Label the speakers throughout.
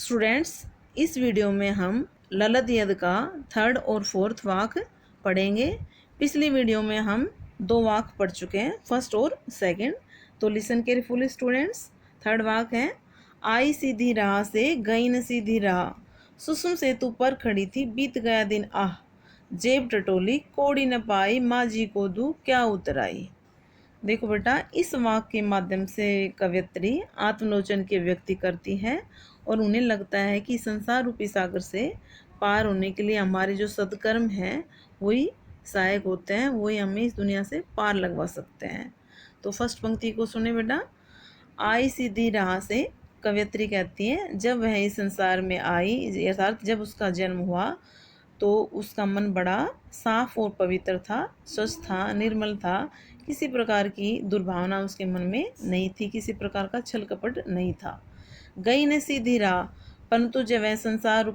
Speaker 1: Students, इस video में हम ललित यज्ञ का थर्ड और फोर्थ वाक्य पढ़ेंगे। पिछली वीडियो में हम दो वाक्य पढ़ चुके हैं, फर्स्ट और सेकंड। तो लिसन केयरफुली स्टूडेंट्स। थर्ड वाक्य है, आई सीधी राह से गई न सीधी राह, सुषम सेतु पर खड़ी थी बीत गया दिन आह, जेब टटोली कोड़ी न पाई, माँ जी को दूँ क्या उतराई। देखो बेटा, इस वाक्य के माध्यम से कवयित्री आत्मलोचन की व्यक्ति करती है और उन्हें लगता है कि संसार रूपी सागर से पार होने के लिए हमारे जो सत्कर्म हैं वही सहायक होते हैं, वही हमें इस दुनिया से पार लगवा सकते हैं। तो फर्स्ट पंक्ति को सुने बेटा। आई सीधी राह से कवयित्री कहती है, जब वह इस संसार में आई अर्थात जब उसका जन्म हुआ तो उसका मन बड़ा साफ और पवित्र था, स्वच्छ था, निर्मल था। किसी प्रकार की दुर्भावना उसके मन में नहीं थी, किसी प्रकार का छल कपट नहीं था। गई ने सीधी राह, परंतु जब वह संसार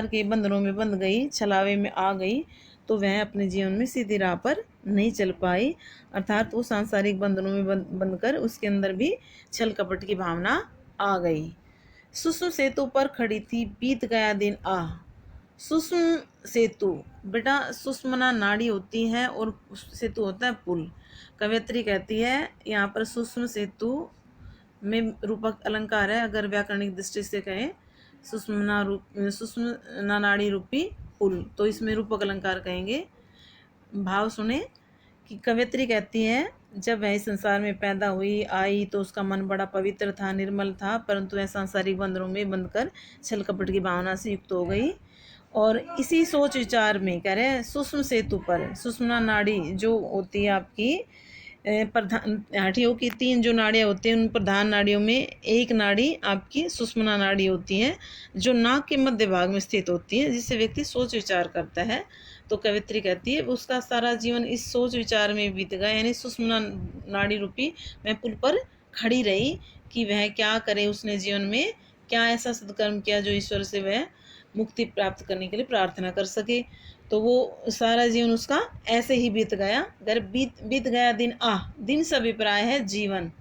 Speaker 1: के बंधनों में बंध गई, छलावे में आ गई, तो वह अपने जीवन में सीधी राह पर नहीं चल पाई। अर्थात वो सांसारिक बंधनों में बंधकर उसके अंदर भी छल कपट की भावना आ गई। सुषम सेतु पर खड़ी थी बीत गया दिन आह। सुषम सेतु बेटा, सुषमना नाड़ी होती है और सेतु होता है पुल। कवयित्री कहती है यहाँ पर सुषम सेतु में रूपक अलंकार है, अगर व्याकरणिक दृष्टि से कहें सुषमना नाड़ी रूपी पुल, तो इसमें रूपक अलंकार कहेंगे। भाव सुने कि कवयित्री कहती है, जब वह इस संसार में पैदा हुई आई तो उसका मन बड़ा पवित्र था, निर्मल था, परंतु वह सांसारिक बंधनों में बंधकर छल कपट की भावना से युक्त हो गई। और इसी सोच विचार में कह रहे हैं सुषम सेतु पर, सुषमना नाड़ी जो होती है आपकी प्रधान हड्डियों की तीन जो नाड़ियाँ होती हैं, उन प्रधान नाड़ियों में एक नाड़ी आपकी सुषमना नाड़ी होती है जो नाक के मध्य भाग में स्थित होती है, जिससे व्यक्ति सोच विचार करता है। तो कवयित्री कहती है उसका सारा जीवन इस सोच विचार में बीत गया, यानी सुषमना नाड़ी रूपी वह पुल पर खड़ी रही कि वह क्या करे, उसने जीवन में क्या ऐसा सत्कर्म किया जो ईश्वर से वह मुक्ति प्राप्त करने के लिए प्रार्थना कर सके। तो वो सारा जीवन उसका ऐसे ही बीत गया। अगर बीत गया दिन आह, दिन से अभिप्राय है जीवन,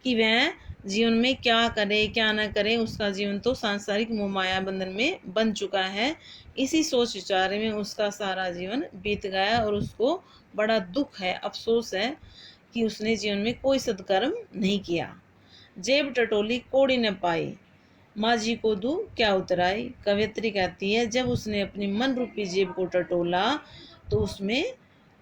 Speaker 1: कि वह जीवन में क्या करे क्या न करे, उसका जीवन तो सांसारिक मोह माया बंधन में बन चुका है। इसी सोच विचार में उसका सारा जीवन बीत गया और उसको बड़ा दुख है, अफसोस है कि उसने जीवन में कोई सत्कर्म नहीं किया। जेब टटोली कोड़ी न पाई, माँ जी को दूँ क्या उतराई। कवयित्री कहती है, जब उसने अपनी मन रूपी जेब को टटोला तो उसमें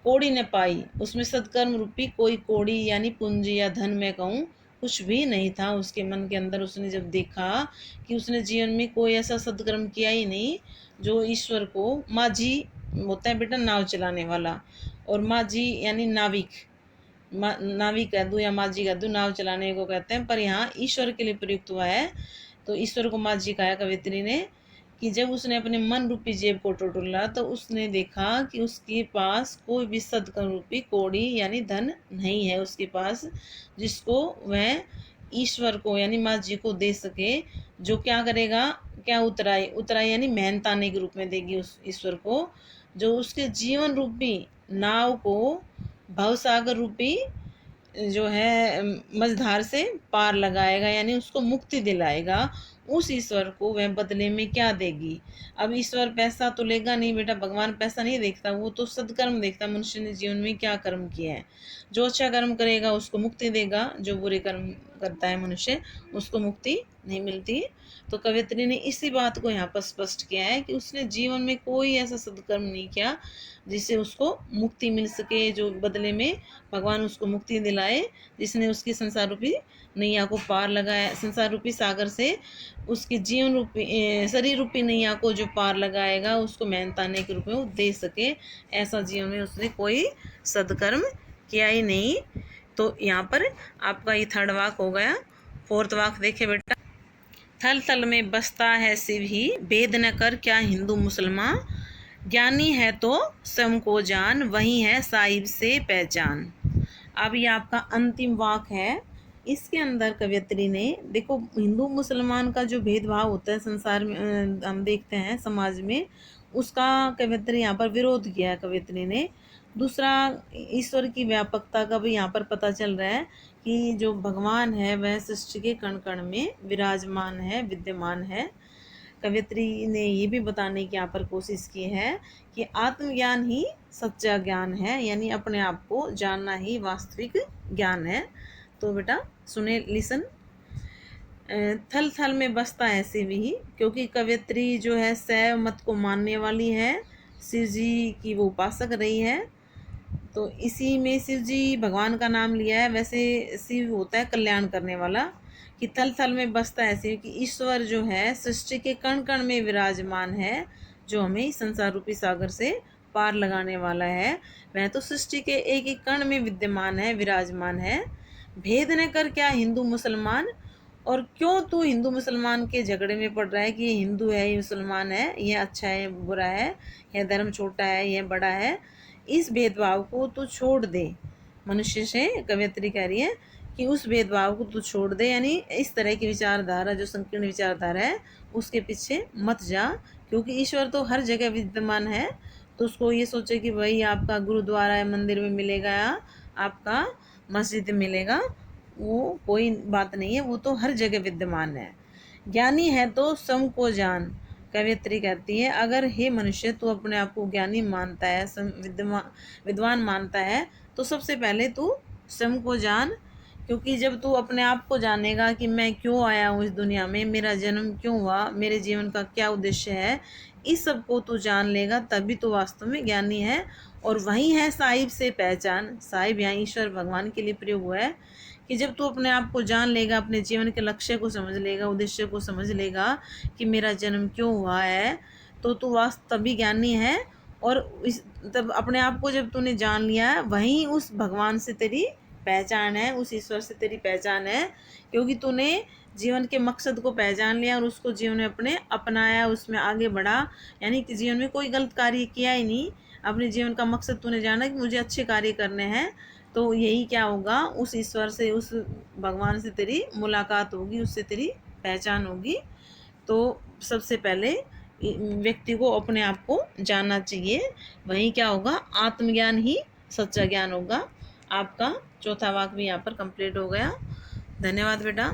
Speaker 1: कोड़ी न पाई, उसमें सत्कर्म रूपी कोई कोड़ी यानी पूंजी या धन मैं कहूँ कुछ भी नहीं था उसके मन के अंदर। उसने जब देखा कि उसने जीवन में कोई ऐसा सत्कर्म किया ही नहीं जो ईश्वर को, माँ जी होता है बेटा नाव चलाने वाला, और माँ जी यानी नाविक, नाविक कह दूँ या माँ जी कह दूँ, नाव चलाने को कहते हैं, पर यहाँ ईश्वर के लिए प्रयुक्त हुआ है। तो ईश्वर को माँ जी कहा कवयित्री ने कि जब उसने अपने मन रूपी जेब को टटोला तो उसने देखा कि उसके पास कोई भी सत्कर्म रूपी कोड़ी यानी धन नहीं है उसके पास, जिसको वह ईश्वर को यानी माँ जी को दे सके। जो क्या करेगा, क्या उतराई, उतराई यानी मेहनताने के रूप में देगी उस ईश्वर को, जो उसके जीवन रूपी नाव को भवसागर रूपी जो है मझधार से पार लगाएगा, यानी उसको मुक्ति दिलाएगा। उस ईश्वर को वह बदले में क्या देगी। अब ईश्वर पैसा तो लेगा नहीं बेटा, भगवान पैसा नहीं देखता, वो तो सदकर्म देखता, मनुष्य ने जीवन में क्या कर्म किया है। जो अच्छा कर्म करेगा उसको मुक्ति देगा, जो बुरे कर्म करता है मनुष्य उसको मुक्ति नहीं मिलती। तो कवयित्री ने इसी बात को यहाँ पर स्पष्ट किया है कि उसने जीवन में कोई ऐसा सदकर्म नहीं किया जिससे उसको मुक्ति मिल सके, जो बदले में भगवान उसको मुक्ति दिलाए, जिसने उसकी संसार रूपी नैया को पार लगाया, संसार रूपी सागर से उसके जीवन रूपी शरीर रूपी नैया को जो पार लगाएगा उसको मेहनताने के रूप में वो दे सके। ऐसा जीवन में उसने कोई सदकर्म किया ही नहीं। तो यहाँ पर आपका ये थर्ड वाक हो गया। फोर्थ वाक देखे बेटा। थल थल में बसता है शिव ही, भेद न कर क्या हिंदू मुसलमान, ज्ञानी है तो स्वयं को जान, वही है साहिब से पहचान। अब ये आपका अंतिम वाक है। इसके अंदर कवयित्री ने देखो हिंदू मुसलमान का जो भेदभाव होता है संसार में, हम देखते हैं समाज में, उसका कवयित्री यहाँ पर विरोध किया है कवयित्री ने। दूसरा, ईश्वर की व्यापकता का भी यहाँ पर पता चल रहा है कि जो भगवान है वह सृष्टि के कण कण में विराजमान है, विद्यमान है। कवियत्री ने ये भी बताने की यहाँ पर कोशिश की है कि आत्मज्ञान ही सच्चा ज्ञान है, यानी अपने आप को जानना ही वास्तविक ज्ञान है। तो बेटा सुने, लिसन। थल थल में बसता है शिव ही, क्योंकि कवियत्री जो है शैव मत को मानने वाली है, शिव जी की वो उपासक रही है, तो इसी में शिव जी भगवान का नाम लिया है। वैसे शिव होता है कल्याण करने वाला, कि थल थल में बसता है शिव, कि ईश्वर जो है सृष्टि के कण कण में विराजमान है, जो हमें संसार रूपी सागर से पार लगाने वाला है। वह तो सृष्टि के एक एक कण में विद्यमान है, विराजमान है। भेद न कर क्या हिंदू मुसलमान, और क्यों तू हिंदू मुसलमान के झगड़े में पड़ रहा है कि ये हिंदू है, ये मुसलमान है, ये अच्छा है, बुरा है, यह धर्म छोटा है, यह बड़ा है। इस भेदभाव को तू छोड़ दे। मनुष्य से कवियत्री कह रही है कि उस भेदभाव को तू छोड़ दे, यानी इस तरह की विचारधारा, जो संकीर्ण विचारधारा है, उसके पीछे मत जा, क्योंकि ईश्वर तो हर जगह विद्यमान है। तो उसको ये सोचे कि भाई आपका गुरुद्वारा है, मंदिर में मिलेगा, या आपका मस्जिद में मिलेगा, वो कोई बात नहीं है, वो तो हर जगह विद्यमान है। ज्ञानी है तो सम को जान। कवियत्री कहती है, अगर हे मनुष्य तू अपने आप को ज्ञानी मानता है, विद्वान मानता है, तो सबसे पहले तू स्वयं को जान। क्योंकि जब तू अपने आप को जानेगा कि मैं क्यों आया हूँ इस दुनिया में, मेरा जन्म क्यों हुआ, मेरे जीवन का क्या उद्देश्य है, इस सब को तू जान लेगा, तभी तो वास्तव में ज्ञानी है। और वही है साहिब से पहचान। साहिब यहाँ ईश्वर भगवान के लिए प्रयोग हुआ है, कि जब तू अपने आप को जान लेगा, अपने जीवन के लक्ष्य को समझ लेगा, उद्देश्य को समझ लेगा कि मेरा जन्म क्यों हुआ है, तो तू वास्तव तभी ज्ञानी है। और इस तब अपने आप को जब तूने जान लिया है, वहीं उस भगवान से तेरी पहचान है, उस ईश्वर से तेरी पहचान है, क्योंकि तूने जीवन के मकसद को पहचान लिया और उसको जीवन में अपने अपनाया, उसमें आगे बढ़ा। यानी कि जीवन में कोई गलत कार्य किया ही नहीं, अपने जीवन का मकसद तूने जाना कि मुझे अच्छे कार्य करने हैं। तो यही क्या होगा, उस ईश्वर से, उस भगवान से तेरी मुलाकात होगी, उससे तेरी पहचान होगी। तो सबसे पहले व्यक्ति को अपने आप को जानना चाहिए, वहीं क्या होगा, आत्मज्ञान ही सच्चा ज्ञान होगा। आपका चौथा वाक्य भी यहाँ पर कंप्लीट हो गया। धन्यवाद बेटा।